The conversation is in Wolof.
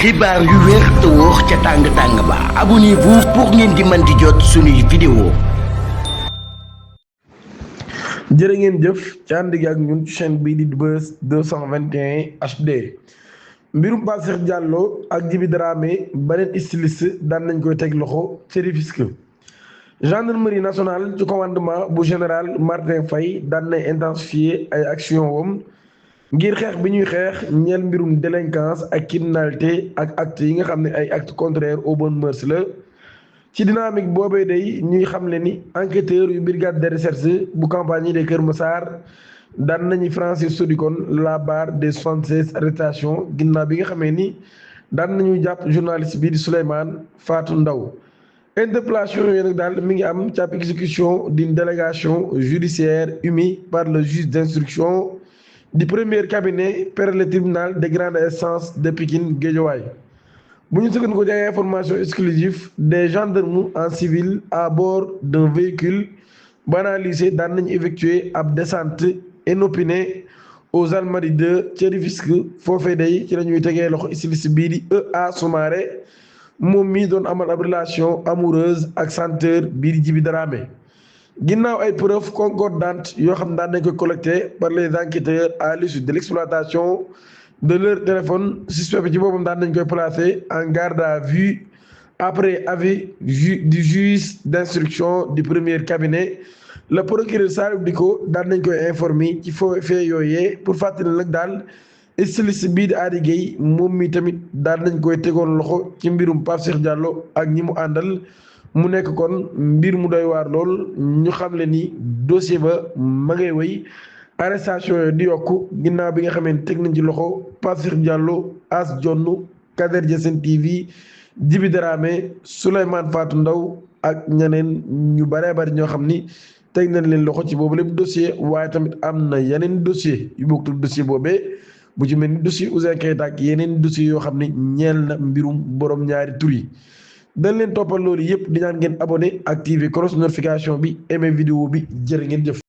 xibaar yu wér te wóor ca tàng ba abonnez-vous pour ngeen di mën di jot suñuy vidéo. jërë ngeen jëf ci ànd gi ak ñun ci chaîne bii di Buzz 221 HD mbirum Pape Cheikh Diallo ak Djiby Dramé beneen styliste daan nañ koy teg loxo ci Rufisque. gendarmerie nationale ci commandement bu général Martin Faye daan nay intensifier ay action wam ngir xeex bi ñuy xeex ñeel mbirum délinquance ak criminalité ak actes yi nga xam ne ay actes contraires aux bonnes mœurs la. ci dynamique boobee day ñuy xamle ni enquêteur yu brigade de recherche bu campagne de Kër Massar daan nañu franchir sodicon la barre des 76 arrestations ginnaaw bi nga xamee ni daan nañu jàpp journaliste bi di Souleymane Fatou Ndaw. interpellation yooyu nag daal mi ngi am ci ab exécution d'une délégation judiciaire émise par le juge d'instruction du premier cabinet par le tribunal de grande instance de Pikine Guédiawaye. bu ñu sukkandiku ci ay information exclusive des gendarmes en civil à bord d'un véhicule banalisé daan nañu effectuer ab descente inopinée aux Almadies 2 ca Rufisque foofee day ci la ñuy tegee loxo styliste bii di E.A. Soumaré moom mii doon amal ab relation amoureuse ak chanteur bii di Djiby Dramé. ginnaaw ay preuves concordantes yoo xam ne daan nañ ko collecté par les enquêteurs à l'issue de l'exploitation de leur téléphone suspect bi ci boppam daan nañ koy placé en garde à vue après avis du juge d'instruction du premier cabinet. le procureur Salif Dicko daan nañ koy informé ci fee yooyee pour fàttali nag daal styliste bii di Ady Gueye moom mi tamit daan nañ koy tegoon loxo ci mbirum Pape Cheikh Diallo ak ñi mu àndal mu nekk kon mbir mu doy waar lool ñu xamle ni dossier ba ma ngay wéy. arrestation yooyu di yokk ginnaaw bi nga xamee ne teg nañ ci loxo Pape Cheikh Diallo As Jonn Kader Diassène TV Djiby Dramé Souleymane Fatou Ndaw ak ñeneen ñu baree bari ñoo xam ni teg nañ leen loxo ci boobu lépp dossier waaye tamit am na yeneen dossier yu bokkul dossier boobee bu ci mel ni dossier Ouzin Keita ak yeneen dossier yoo xam ni ñeel na mbirum borom ñaari tur yi. dañ leen toppal loolu yëpp di ñaan ngeen abonné activer cloche notification bi aimé vidéo bi jërë ngeen jëf.